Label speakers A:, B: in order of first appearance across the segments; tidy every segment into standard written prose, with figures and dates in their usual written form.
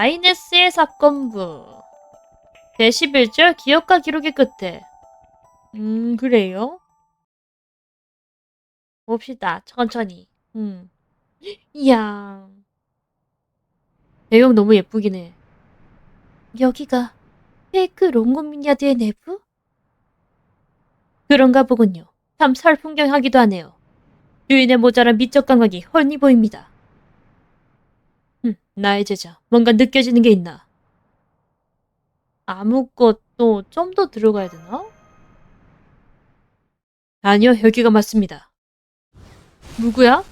A: 라이네스의 사건부 제11절 기억과 기록의 끝에 그래요? 봅시다. 천천히. 이야. 배경 너무 예쁘긴 해. 여기가 페이크 롱고미니아드의 내부? 그런가 보군요. 참 설풍경하기도 하네요. 주인의 모자란 미적 감각이 훤히 보입니다. 나의 제자, 뭔가 느껴지는 게 있나? 아무것도 좀 더 들어가야 되나? 아니요, 여기가 맞습니다. 누구야?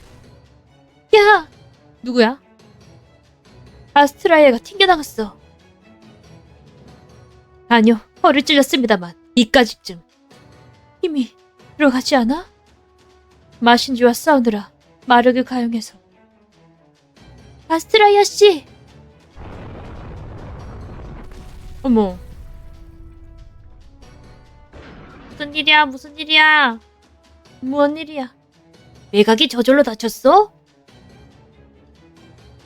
A: 야! 누구야? 아스트라이아가 튕겨나갔어. 아니요, 허를 찔렸습니다만 이까지쯤. 힘이 들어가지 않아? 마신지와 싸우느라 마력을 가용해서. 아스트라이아 씨! 어머. 무슨 일이야, 무슨 일이야? 무슨 일이야? 외곽이 저절로 다쳤어?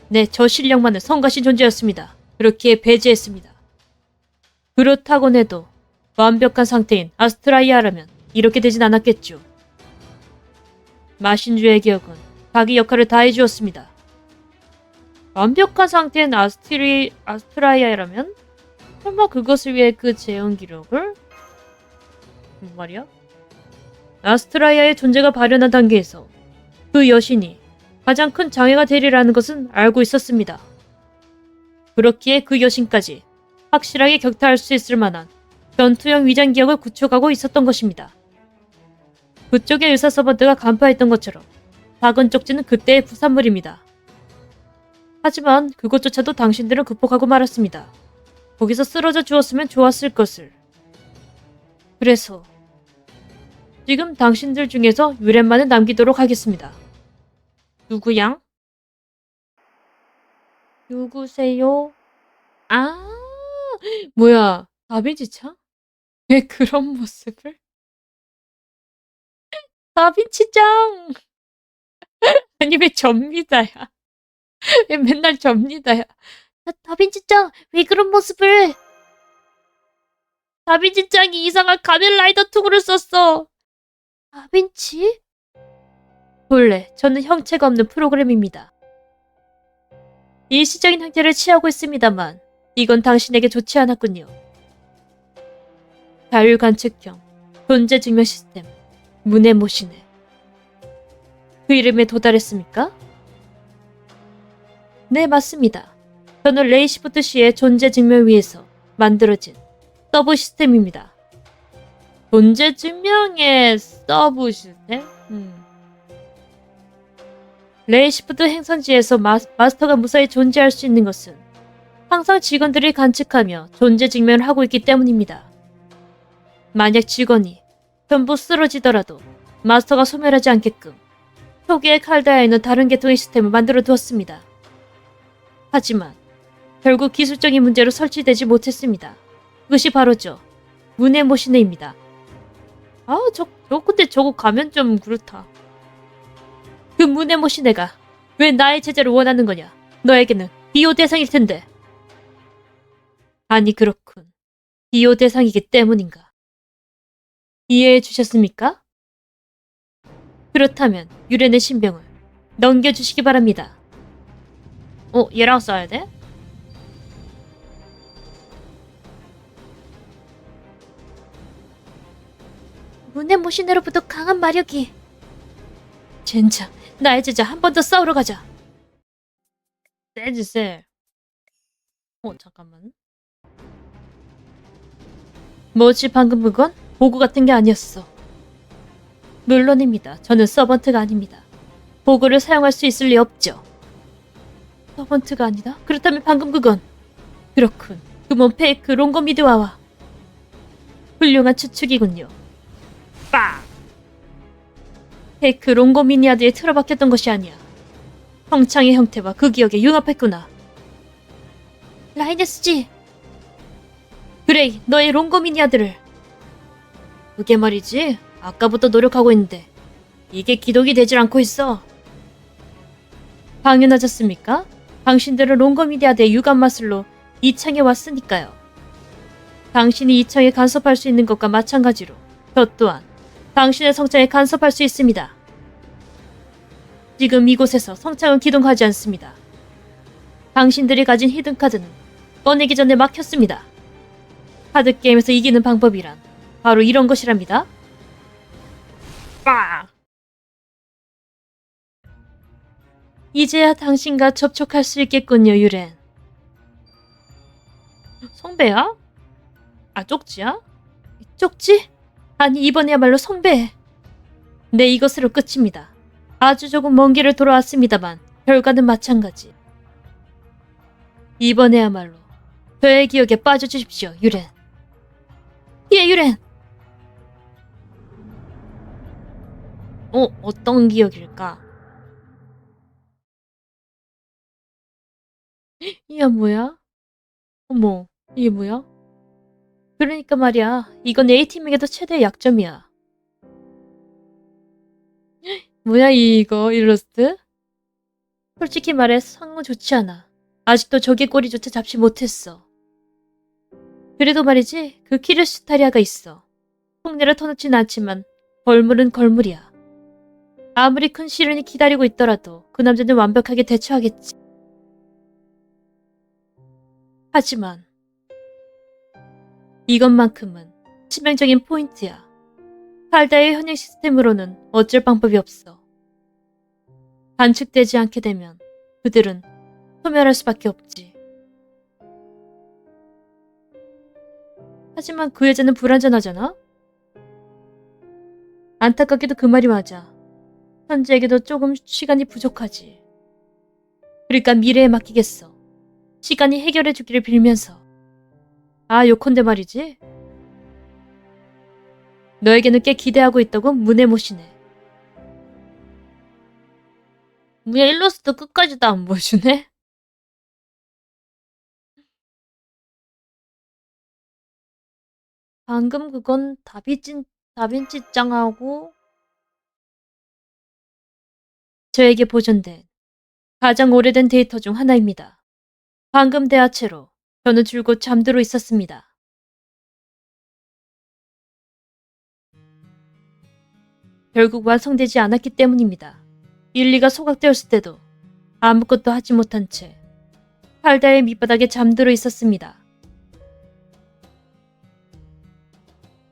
A: 네, 저 실력만은 성가신 존재였습니다. 그렇기에 배제했습니다. 그렇다곤 해도 완벽한 상태인 아스트라이아라면 이렇게 되진 않았겠죠. 마신주의 기억은 자기 역할을 다해주었습니다. 완벽한 상태인 아스트라이아라면? 설마 그것을 위해 그 재현 기록을? 뭔 말이야? 아스트라이아의 존재가 발현한 단계에서 그 여신이 가장 큰 장애가 되리라는 것은 알고 있었습니다. 그렇기에 그 여신까지 확실하게 격타할 수 있을 만한 전투형 위장 기억을 구축하고 있었던 것입니다. 그쪽의 의사 서번트가 간파했던 것처럼 작은 쪽지는 그때의 부산물입니다. 하지만 그것조차도 당신들은 극복하고 말았습니다. 거기서 쓰러져 주었으면 좋았을 것을. 그래서 지금 당신들 중에서 유래만을 남기도록 하겠습니다. 누구양? 누구세요? 아, 뭐야, 다빈치 짱? 왜 그런 모습을? 다빈치 짱! 아니 왜 접니다야? 왜 맨날 접니다야? 다빈치 짱, 왜 그런 모습을? 다빈치 짱이 이상한 가면라이더 투구를 썼어. 다빈치? 본래 저는 형체가 없는 프로그램입니다. 일시적인 형태를 취하고 있습니다만 이건 당신에게 좋지 않았군요. 자율 관측형, 존재 증명 시스템, 문의 모시네. 그 이름에 도달했습니까? 네, 맞습니다. 저는 레이시프트 씨의 존재 증명 위해서 만들어진 서브 시스템입니다. 존재 증명의 서브 시스템? 레이시프트 행선지에서 마스터가 무사히 존재할 수 있는 것은 항상 직원들이 관측하며 존재 증명을 하고 있기 때문입니다. 만약 직원이 전부 쓰러지더라도 마스터가 소멸하지 않게끔 초기의 칼다야에 있는 다른 계통의 시스템을 만들어 두었습니다. 하지만 결국 기술적인 문제로 설치되지 못했습니다. 그것이 바로죠. 문의 모시네입니다. 근데 저거 가면 좀 그렇다. 그 문의 모시네가 왜 나의 제자를 원하는 거냐? 너에게는 디오 대상일 텐데. 아니 그렇군. 디오 대상이기 때문인가? 이해해 주셨습니까? 그렇다면 유래의 신병을 넘겨주시기 바랍니다. 얘랑 써야 돼? 문의 모시네로부터 강한 마력이. 젠장, 나의 제자 한 번 더 싸우러 가자. 세지 세. 잠깐만. 뭐지 방금 그건? 보고 같은 게 아니었어. 물론입니다. 저는 서번트가 아닙니다. 보고를 사용할 수 있을 리 없죠. 서번트가 아니다? 그렇다면 방금 그건? 그렇군. 그 몸 페이크 롱고미드와와. 훌륭한 추측이군요. 빵! 페이크 롱고미니아드에 틀어박혔던 것이 아니야. 형창의 형태와 그 기억에 융합했구나. 라이네스지! 그레이, 너의 롱고미니아드를. 그게 말이지. 아까부터 노력하고 있는데 이게 기록이 되질 않고 있어. 당연하셨습니까? 당신들은 롱거미디아대 유감마술로 이 창에 왔으니까요. 당신이 이 창에 간섭할 수 있는 것과 마찬가지로 저 또한 당신의 성창에 간섭할 수 있습니다. 지금 이곳에서 성창은 기동하지 않습니다. 당신들이 가진 히든카드는 꺼내기 전에 막혔습니다. 카드게임에서 이기는 방법이란 바로 이런 것이랍니다. 빠! 이제야 당신과 접촉할 수 있겠군요, 유렌. 성배야? 아, 쪽지야? 쪽지? 아니, 이번에야말로 성배. 네, 이것으로 끝입니다. 아주 조금 먼 길을 돌아왔습니다만 결과는 마찬가지. 이번에야말로 저의 기억에 빠져주십시오, 유렌. 예, 유렌. 어떤 기억일까? 이야, 뭐야? 어머, 이게 뭐야? 그러니까 말이야, 이건 A팀에게도 최대의 약점이야. 뭐야, 이거 일러스트? 솔직히 말해 상무 좋지 않아. 아직도 저게 꼬리조차 잡지 못했어. 그래도 말이지, 그 키르슈타리아가 있어. 속내를 터놓진 않지만 걸물은 걸물이야. 아무리 큰 시련이 기다리고 있더라도 그 남자는 완벽하게 대처하겠지. 하지만 이것만큼은 치명적인 포인트야. 칼다의 현행 시스템으로는 어쩔 방법이 없어. 단축되지 않게 되면 그들은 소멸할 수밖에 없지. 하지만 그 여자는 불완전하잖아? 안타깝게도 그 말이 맞아. 현재에게도 조금 시간이 부족하지. 그러니까 미래에 맡기겠어. 시간이 해결해 주기를 빌면서. 아, 요컨대 말이지. 너에게는 꽤 기대하고 있다고 문해모시네. 뭐야, 일러스트 끝까지 다 안 보여주네? 방금 그건 다빈치짱하고 저에게 보존된 가장 오래된 데이터 중 하나입니다. 방금 대화체로 저는 줄곧 잠들어 있었습니다. 결국 완성되지 않았기 때문입니다. 일리가 소각되었을 때도 아무것도 하지 못한 채 팔다의 밑바닥에 잠들어 있었습니다.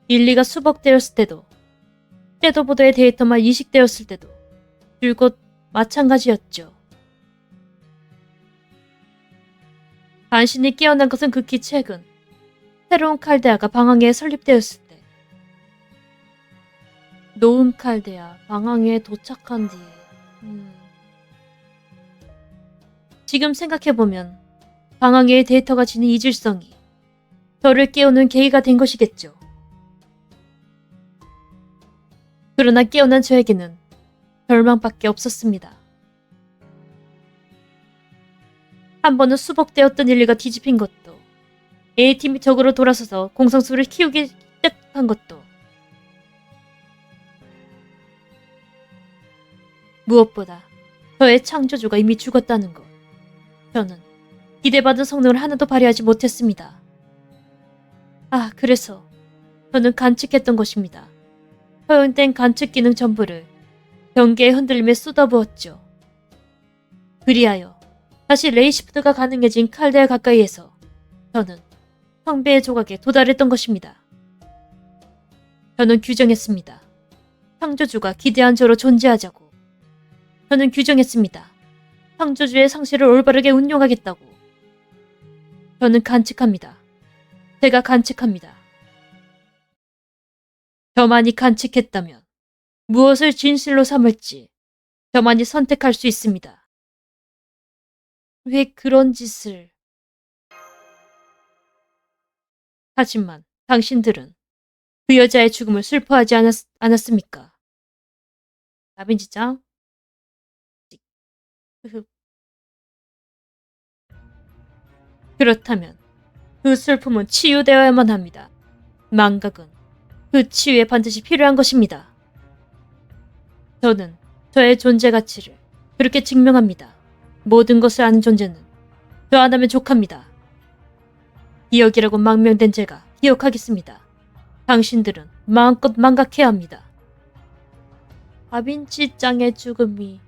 A: 일리가 수복되었을 때도 섀도보드의 데이터만 이식되었을 때도 줄곧 마찬가지였죠. 간신히 깨어난 것은 극히 최근 새로운 칼데아가 방황에 설립되었을 때 노음 칼데아 방황에 도착한 뒤에 지금 생각해보면 방황의 데이터가 지닌 이질성이 저를 깨우는 계기가 된 것이겠죠. 그러나 깨어난 저에게는 절망밖에 없었습니다. 한 번은 수복되었던 인류가 뒤집힌 것도, A팀이 적으로 돌아서서 공성수를 키우기 시작한 것도, 무엇보다 저의 창조주가 이미 죽었다는 것. 저는 기대받은 성능을 하나도 발휘하지 못했습니다. 아, 그래서 저는 관측했던 것입니다. 허용된 관측 기능 전부를 경계의 흔들림에 쏟아부었죠. 그리하여 다시 레이시프트가 가능해진 칼데아 가까이에서 저는 성배의 조각에 도달했던 것입니다. 저는 규정했습니다. 창조주가 기대한 저로 존재하자고. 저는 규정했습니다. 창조주의 상실을 올바르게 운용하겠다고. 저는 관측합니다. 제가 관측합니다. 저만이 관측했다면 무엇을 진실로 삼을지 저만이 선택할 수 있습니다. 왜 그런 짓을... 하지만 당신들은 그 여자의 죽음을 슬퍼하지 않았습니까? 다빈치짱? 그렇다면 그 슬픔은 치유되어야만 합니다. 망각은 그 치유에 반드시 필요한 것입니다. 저는 저의 존재 가치를 그렇게 증명합니다. 모든 것을 아는 존재는 교환하면 족합니다. 기억이라고 망명된 제가 기억하겠습니다. 당신들은 마음껏 망각해야 합니다. 다빈치 짱의 죽음이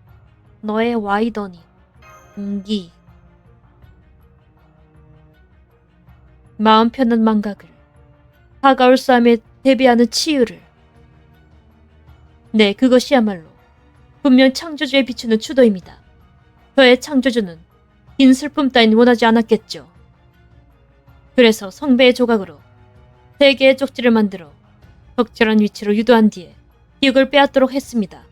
A: 너의 와이더니 공기. 마음 편한 망각을, 다가올 싸움에 대비하는 치유를. 네, 그것이야말로 분명 창조주에 비추는 추도입니다. 저의 창조주는 긴 슬픔 따윈 원하지 않았겠죠. 그래서 성배의 조각으로 3개의 쪽지를 만들어 적절한 위치로 유도한 뒤에 기억을 빼앗도록 했습니다.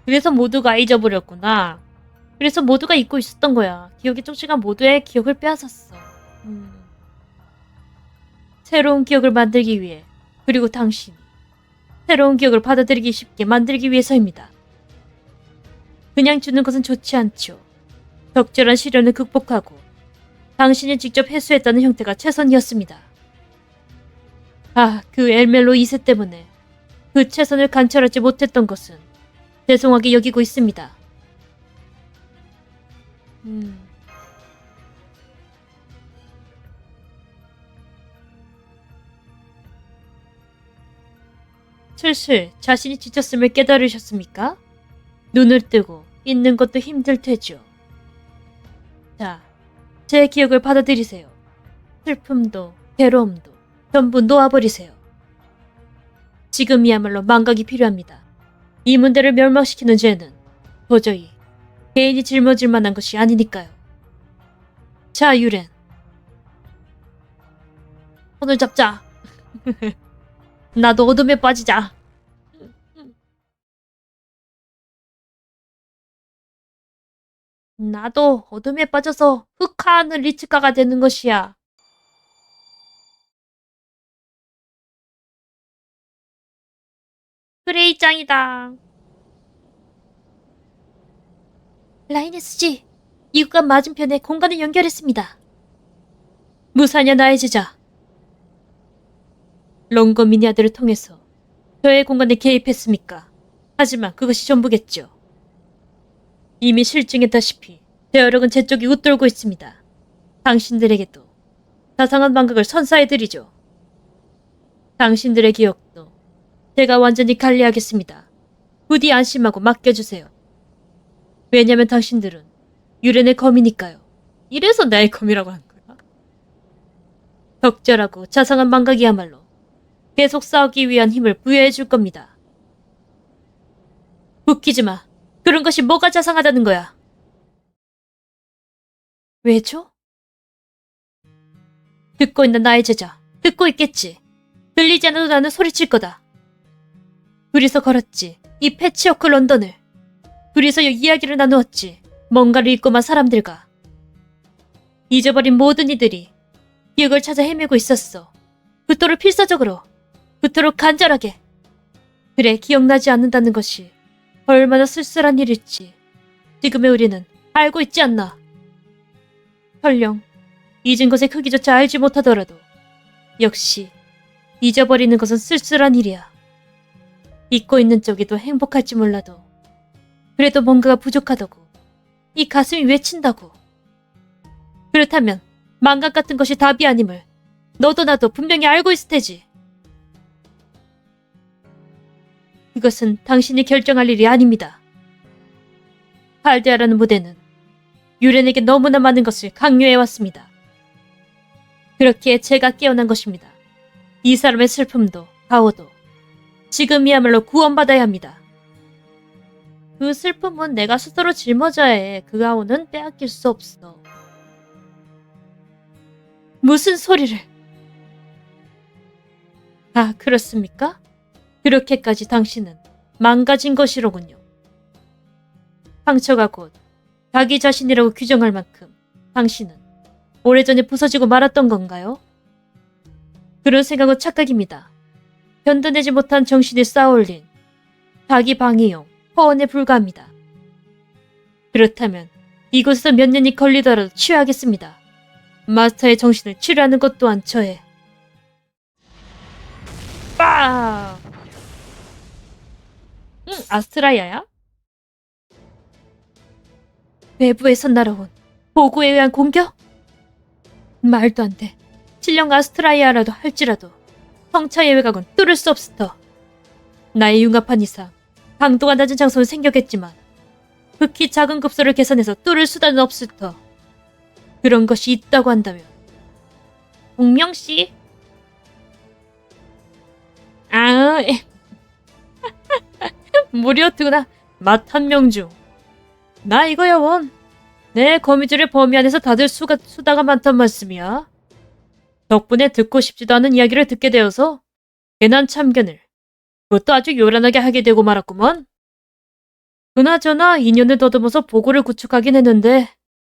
A: 그래서 모두가 잊어버렸구나. 그래서 모두가 잊고 있었던 거야. 기억의 쪽지가 모두의 기억을 빼앗았어. 새로운 기억을 만들기 위해, 그리고 당신이 새로운 기억을 받아들이기 쉽게 만들기 위해서입니다. 그냥 주는 것은 좋지 않죠. 적절한 시련을 극복하고 당신이 직접 회수했다는 형태가 최선이었습니다. 그 엘멜로 2세 때문에 그 최선을 관철하지 못했던 것은 죄송하게 여기고 있습니다. 슬슬 자신이 지쳤음을 깨달으셨습니까? 눈을 뜨고 있는 것도 힘들 테죠. 자, 제 기억을 받아들이세요. 슬픔도 괴로움도 전부 놓아버리세요. 지금이야말로 망각이 필요합니다. 이 문제를 멸망시키는 죄는 도저히 개인이 짊어질 만한 것이 아니니까요. 자, 유렌. 손을 잡자. 나도 어둠에 빠지자. 나도 어둠에 빠져서 흑화하는 리츠카가 되는 것이야. 그레이 짱이다. 라이네스 씨, 이구간 맞은편에 공간을 연결했습니다. 무사냐 나의 제자. 롱거 미니아드를 통해서 저의 공간에 개입했습니까? 하지만 그것이 전부겠죠. 이미 실증했다시피 제어력은 제 쪽이 웃돌고 있습니다. 당신들에게도 자상한 망각을 선사해드리죠. 당신들의 기억도 제가 완전히 관리하겠습니다. 부디 안심하고 맡겨주세요. 왜냐면 당신들은 유렌의 검이니까요. 이래서 나의 검이라고 한 거야. 적절하고 자상한 망각이야말로 계속 싸우기 위한 힘을 부여해 줄 겁니다. 웃기지 마. 그런 것이 뭐가 자상하다는 거야. 왜죠? 듣고 있는 나의 제자. 듣고 있겠지. 들리지 않아도 나는 소리칠 거다. 둘이서 걸었지. 이 패치워크 런던을. 둘이서 이야기를 나누었지. 뭔가를 잊고만 사람들과. 잊어버린 모든 이들이 기억을 찾아 헤매고 있었어. 그토록 필사적으로. 그토록 간절하게. 그래, 기억나지 않는다는 것이 얼마나 쓸쓸한 일일지 지금의 우리는 알고 있지 않나. 설령 잊은 것의 크기조차 알지 못하더라도 역시 잊어버리는 것은 쓸쓸한 일이야. 잊고 있는 쪽이 더 행복할지 몰라도 그래도 뭔가가 부족하다고 이 가슴이 외친다고. 그렇다면 망각 같은 것이 답이 아님을 너도 나도 분명히 알고 있을 테지. 그것은 당신이 결정할 일이 아닙니다. 팔데아라는 무대는 유렌에게 너무나 많은 것을 강요해왔습니다. 그렇기에 제가 깨어난 것입니다. 이 사람의 슬픔도 가오도 지금이야말로 구원받아야 합니다. 그 슬픔은 내가 스스로 짊어져야 해. 그 가오는 빼앗길 수 없어. 무슨 소리를. 그렇습니까? 그렇게까지 당신은 망가진 것이로군요. 상처가 곧 자기 자신이라고 규정할 만큼 당신은 오래전에 부서지고 말았던 건가요? 그런 생각은 착각입니다. 견뎌내지 못한 정신이 쌓아올린 자기 방해용 허언에 불과합니다. 그렇다면 이곳에서 몇 년이 걸리더라도 치유하겠습니다. 마스터의 정신을 치료하는 것 또한 저의 아스트라이아야? 외부에서 날아온 보고에 의한 공격? 말도 안 돼. 실령 아스트라이아라도 할지라도 성차의 외곽은 뚫을 수 없으터. 나의 융합한 이상 강도가 낮은 장소는 생겼겠지만 극히 작은 급소를 계산해서 뚫을 수단은 없을터. 그런 것이 있다고 한다면 공명씨? 무려 드나 맛 한 명 중. 나 이거야 원. 내 거미줄의 범위 안에서 다들 수다가 많단 말씀이야. 덕분에 듣고 싶지도 않은 이야기를 듣게 되어서 괜한 참견을 그것도 아주 요란하게 하게 되고 말았구먼. 그나저나 인연을 더듬어서 보고를 구축하긴 했는데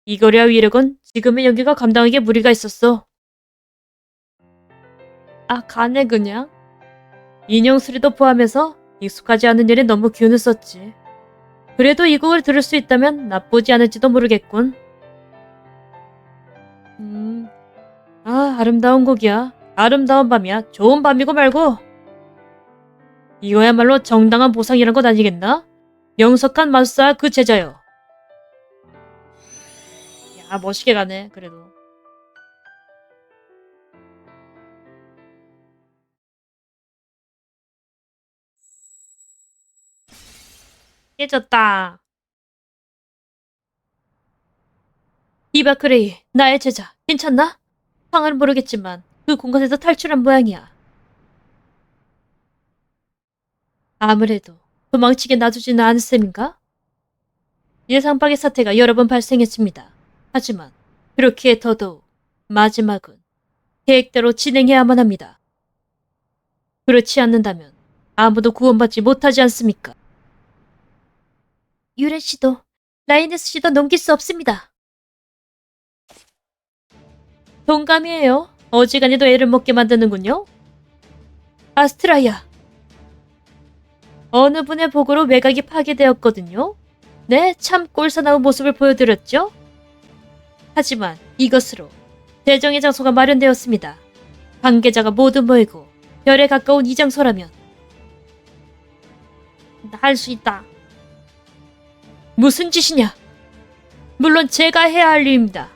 A: 이거랴 위력은 지금의 연기가 감당하기에 무리가 있었어. 가네 그냥. 인형 수리도 포함해서 익숙하지 않은 일에 너무 기운을 썼지. 그래도 이 곡을 들을 수 있다면 나쁘지 않을지도 모르겠군. 아름다운 곡이야. 아름다운 밤이야. 좋은 밤이고 말고. 이거야말로 정당한 보상이란 것 아니겠나? 영석한 마술사 그 제자여. 야, 멋있게 가네, 그래도. 깨졌다. 이바크레이, 나의 제자. 괜찮나? 상은 모르겠지만 그 공간에서 탈출한 모양이야. 아무래도 도망치게 놔두지는 않을 셈인가? 예상 밖의 사태가 여러 번 발생했습니다. 하지만 그렇기에 더더욱 마지막은 계획대로 진행해야만 합니다. 그렇지 않는다면 아무도 구원받지 못하지 않습니까? 유렌 씨도 라이네스 씨도 넘길 수 없습니다. 동감이에요. 어지간히도 애를 먹게 만드는군요. 아스트라이아. 어느 분의 보고로 외곽이 파괴되었거든요. 네, 참 꼴사나운 모습을 보여드렸죠? 하지만 이것으로 대정의 장소가 마련되었습니다. 관계자가 모두 모이고 별에 가까운 이 장소라면 나 할 수 있다. 무슨 짓이냐? 물론 제가 해야 할 일입니다.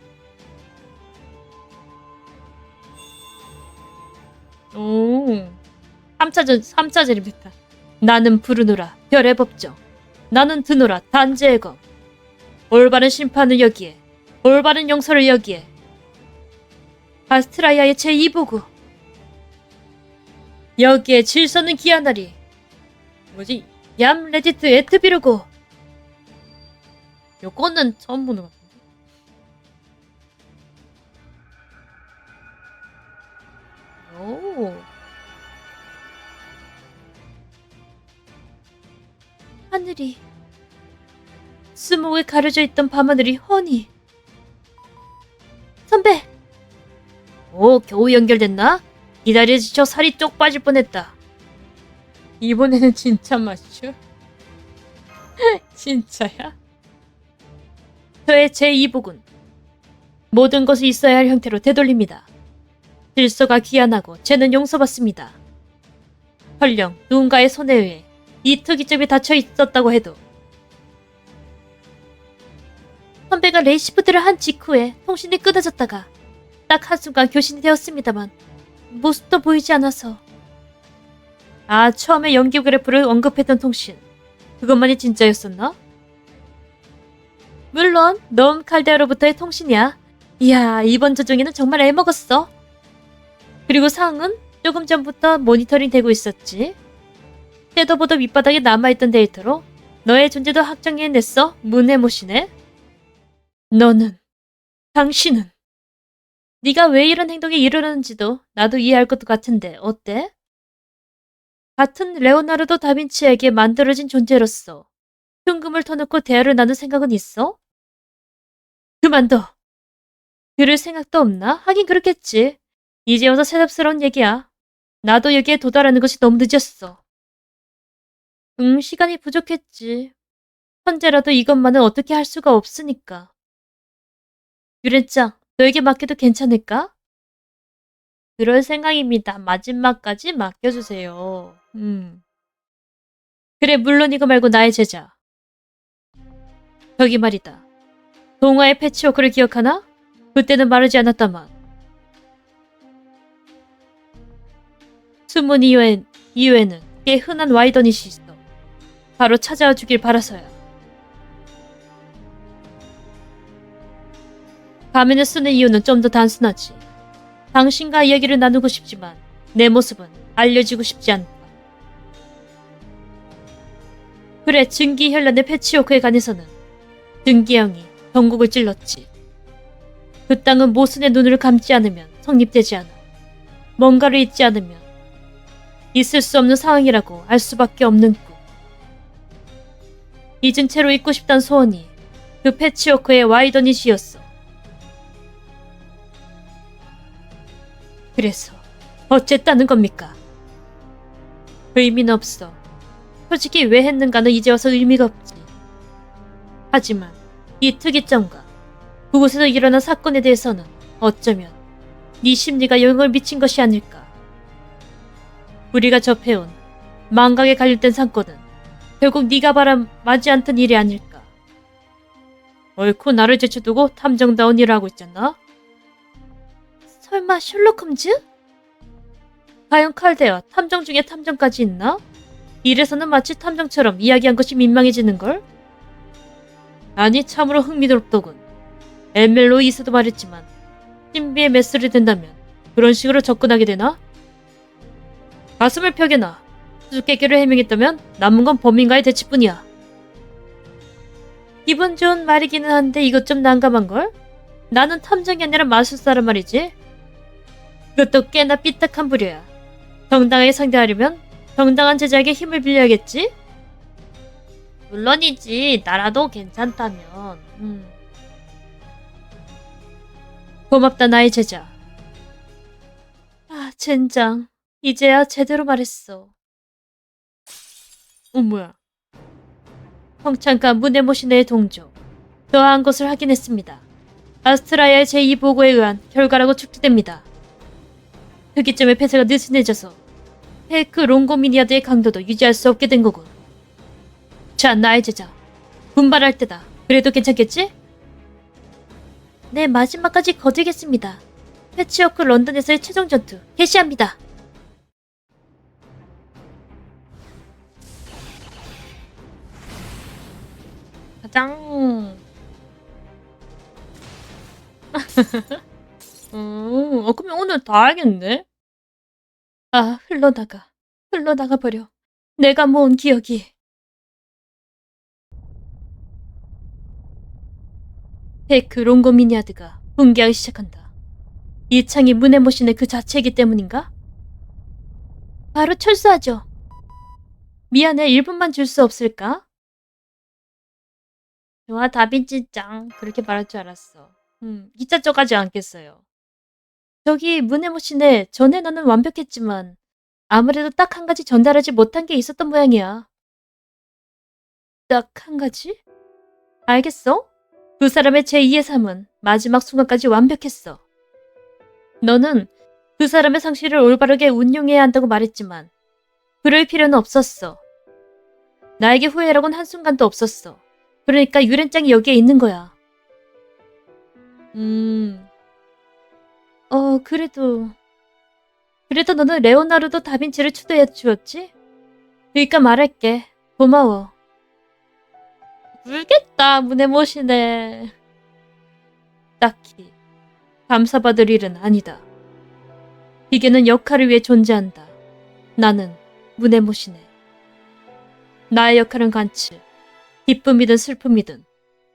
A: 오, 3차전입니다. 나는 부르노라 별의 법정. 나는 드노라 단죄의 검. 올바른 심판을 여기에, 올바른 용서를 여기에. 아스트라이아의 제2보구. 여기에 질서는 기하나리. 뭐지? 얌 레디트 에트비르고. 요거는 처음 보는 것 같은데. 오. 하늘이 수목에 가려져 있던 밤하늘이 훤히. 선배! 오, 겨우 연결됐나? 기다리에 지쳐 살이 쪽 빠질 뻔했다. 이번에는 진짜 맞죠? 진짜야? 저의 제2복은 모든 것이 있어야 할 형태로 되돌립니다. 질서가 귀환하고 죄는 용서받습니다. 설령 누군가의 손에 의해 이 특이점이 닫혀 있었다고 해도 선배가 레이시프트를 한 직후에 통신이 끊어졌다가 딱 한순간 교신이 되었습니다만 모습도 보이지 않아서. 처음에 연기 그래프를 언급했던 통신, 그것만이 진짜였었나? 물론 놈 칼데아로부터의 통신이야. 이야, 이번 조종에는 정말 애먹었어. 그리고 상황은 조금 전부터 모니터링 되고 있었지. 때도 보도 밑바닥에 남아있던 데이터로 너의 존재도 확정해냈어. 문해모시네. 너는, 당신은 네가 왜 이런 행동에 이르렀는지도 나도 이해할 것도 같은데 어때? 같은 레오나르도 다빈치에게 만들어진 존재로서 흉금을 터놓고 대화를 나눌 생각은 있어? 그만둬. 들을 생각도 없나? 하긴 그렇겠지. 이제 와서 새삼스러운 얘기야. 나도 여기에 도달하는 것이 너무 늦었어. 시간이 부족했지. 현재라도 이것만은 어떻게 할 수가 없으니까. 유렌짱, 너에게 맡겨도 괜찮을까? 그럴 생각입니다. 마지막까지 맡겨주세요. 그래, 물론 이거 말고 나의 제자. 저기 말이다. 동화의 패치워크를 기억하나? 그때는 마르지 않았다만. 숨은 이유에는 꽤 흔한 와이더닛이 있어. 바로 찾아와 주길 바라서야. 가면을 쓰는 이유는 좀 더 단순하지. 당신과 이야기를 나누고 싶지만 내 모습은 알려지고 싶지 않다. 그래, 증기현란의 패치워크에 관해서는 증기형이 전국을 찔렀지. 그 땅은 모순의 눈을 감지 않으면 성립되지 않아. 뭔가를 잊지 않으면 있을 수 없는 상황이라고 알 수밖에 없는 꿈. 잊은 채로 잊고 싶단 소원이 그 패치워크의 와이더닛이었어. 그래서 어쨌다는 겁니까? 의미는 없어. 솔직히 왜 했는가는 이제 와서 의미가 없지. 하지만 이 특이점과 그곳에서 일어난 사건에 대해서는 어쩌면 네 심리가 영향을 미친 것이 아닐까. 우리가 접해온 망각에 관련된 사건은 결국 네가 바람맞지 않던 일이 아닐까. 옳고 나를 제쳐두고 탐정다운 일을 하고 있잖아. 설마 셜록 홈즈? 과연 칼데어 탐정 중에 탐정까지 있나? 이래서는 마치 탐정처럼 이야기한 것이 민망해지는걸? 아니, 참으로 흥미롭더군. 엘멜로이스도 말했지만 신비의 메스를 든다면 그런 식으로 접근하게 되나? 가슴을 펴게나. 수수께끼를 해명했다면 남은 건 범인과의 대치뿐이야. 기분 좋은 말이기는 한데 이것 좀 난감한걸? 나는 탐정이 아니라 마술사란 말이지. 그것도 꽤나 삐딱한 부류야. 정당하게 상대하려면 정당한 제자에게 힘을 빌려야겠지? 물론이지. 나라도 괜찮다면. 고맙다, 나의 제자. 아, 젠장. 이제야 제대로 말했어. 뭐야. 평창과 문해모시네의 동조. 더한 것을 확인했습니다. 아스트라야의 제2보고에 의한 결과라고 축제됩니다. 특이점의 폐쇄가 느슨해져서 페이크 롱고미니아드의 강도도 유지할 수 없게 된 거군. 자, 나의 제자. 분발할 때다. 그래도 괜찮겠지? 네, 마지막까지 거두겠습니다. 패치워크 런던에서의 최종 전투 개시합니다. 가장. 그러면 오늘 다 알겠네? 아, 흘러나가 버려. 내가 모은 기억이. 페이크 롱고미니아드가 붕괴하기 시작한다. 이 창이 문해모신의 그 자체이기 때문인가? 바로 철수하죠. 미안해, 1분만 줄 수 없을까? 좋아, 다빈치 짱. 그렇게 말할 줄 알았어. 기차 쪽하지 않겠어요. 저기 문해모신에 전에 나는 완벽했지만 아무래도 딱 한 가지 전달하지 못한 게 있었던 모양이야. 딱 한 가지? 알겠어? 두 사람의 제2의 삶은 마지막 순간까지 완벽했어. 너는 그 사람의 상실을 올바르게 운용해야 한다고 말했지만 그럴 필요는 없었어. 나에게 후회라곤 한순간도 없었어. 그러니까 유렌짱이 여기에 있는 거야. 그래도 너는 레오나르도 다빈치를 추도해 주었지? 그러니까 말할게. 고마워. 울겠다, 문해모시네. 딱히 감사받을 일은 아니다. 기계는 역할을 위해 존재한다. 나는 문해모시네. 나의 역할은 간츠. 기쁨이든 슬픔이든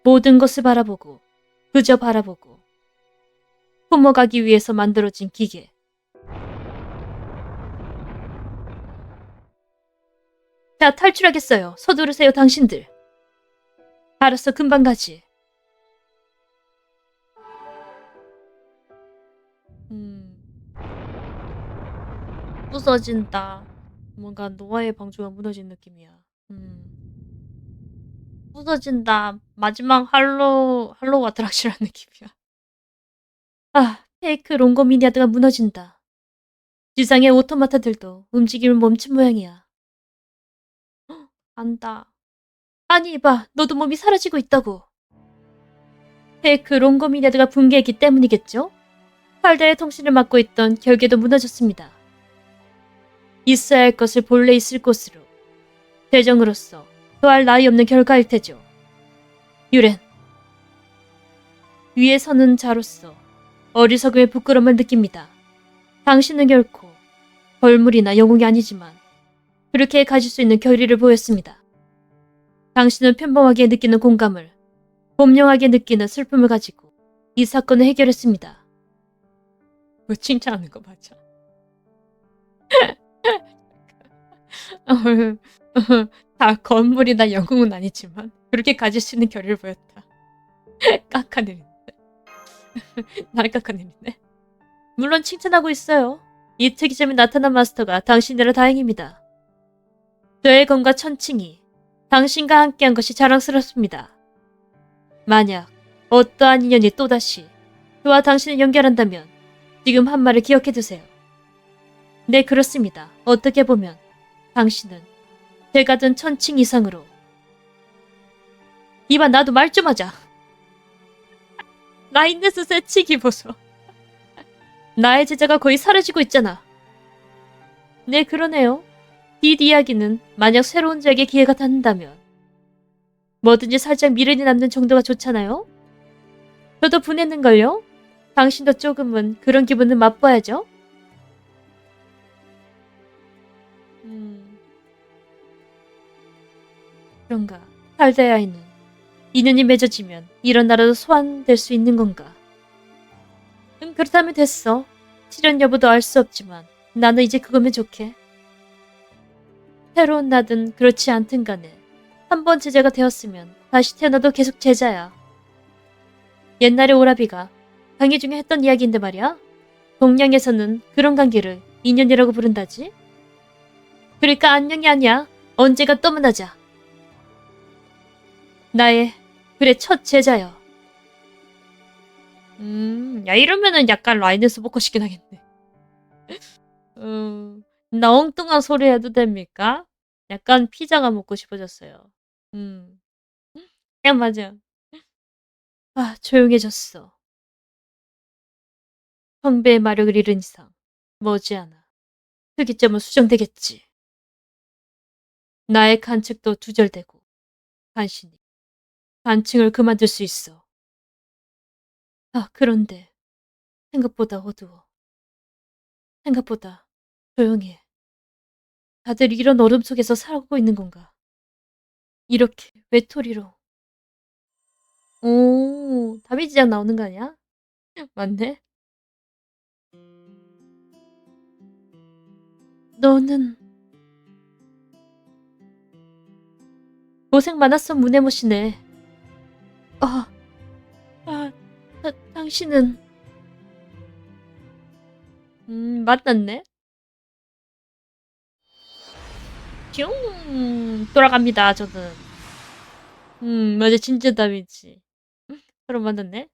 A: 모든 것을 바라보고 그저 바라보고 품어가기 위해서 만들어진 기계. 자, 탈출하겠어요. 서두르세요, 당신들. 알았어, 금방 가지. 부서진다. 뭔가 노아의 방주가 무너진 느낌이야. 부서진다. 마지막 할로우가 드락실한 느낌이야. 아, 페이크 롱고미니아드가 무너진다. 지상의 오토마타들도 움직임을 멈춘 모양이야. 안다. 아니, 봐. 너도 몸이 사라지고 있다고. 그 롱고미네드가 붕괴했기 때문이겠죠? 팔다의 통신을 맡고 있던 결계도 무너졌습니다. 있어야 할 것을 본래 있을 곳으로. 대정으로서 더할 나위 없는 결과일 테죠. 유렌. 위에 서는 자로서 어리석음의 부끄러움을 느낍니다. 당신은 결코 벌물이나 영웅이 아니지만 그렇게 가질 수 있는 결의를 보였습니다. 당신은 평범하게 느끼는 공감을, 곰령하게 느끼는 슬픔을 가지고 이 사건을 해결했습니다. 뭐 칭찬하는 거 맞아? 다 건물이나 영웅은 아니지만 그렇게 가질 수 있는 결의를 보였다. 깎아내린다. 날 깎아내리네. 물론 칭찬하고 있어요. 이 특이점이 나타난 마스터가 당신이라 다행입니다. 저의 검과 천칭이 당신과 함께한 것이 자랑스럽습니다. 만약 어떠한 인연이 또다시 저와 당신을 연결한다면 지금 한 말을 기억해두세요. 네, 그렇습니다. 어떻게 보면 당신은 제가 든 천칭 이상으로. 이봐, 나도 말 좀 하자. 라인네스 새치기 보소. 나의 제자가 거의 사라지고 있잖아. 네, 그러네요. 뒷 이야기는 만약 새로운 자에게 기회가 닿는다면 뭐든지 살짝 미련이 남는 정도가 좋잖아요? 저도 분했는걸요? 당신도 조금은 그런 기분을 맛봐야죠? 그런가. 팔데아이는 인연이 맺어지면 이런 나라도 소환될 수 있는 건가? 그렇다면 됐어. 실현 여부도 알 수 없지만 나는 이제 그거면 좋게. 새로운 나든 그렇지 않든 간에 한 번 제자가 되었으면 다시 태어나도 계속 제자야. 옛날에 오라비가 강의 중에 했던 이야기인데 말이야. 동양에서는 그런 관계를 인연이라고 부른다지. 그러니까 안녕이 아니야. 언제가 또 만나자. 나의 그래 첫 제자여. 야 이러면은 약간 라인에서 먹고 싶긴 하겠네. 나 엉뚱한 소리 해도 됩니까? 약간 피자가 먹고 싶어졌어요. 맞아. 아, 조용해졌어. 성배의 마력을 잃은 이상 머지않아 특이점은 수정되겠지. 나의 관측도 두절되고 간신히 관측을 그만둘 수 있어. 아, 그런데 생각보다 어두워. 생각보다 조용해. 다들 이런 어둠 속에서 살고 있는 건가? 이렇게 외톨이로. 오, 다비지장 나오는 거 아니야? 맞네. 너는 고생 많았어, 무네모시네. 아, 당신은 만났네. 뿅 돌아갑니다. 저는. 맞아, 진짜 다비지. 그럼 만났네.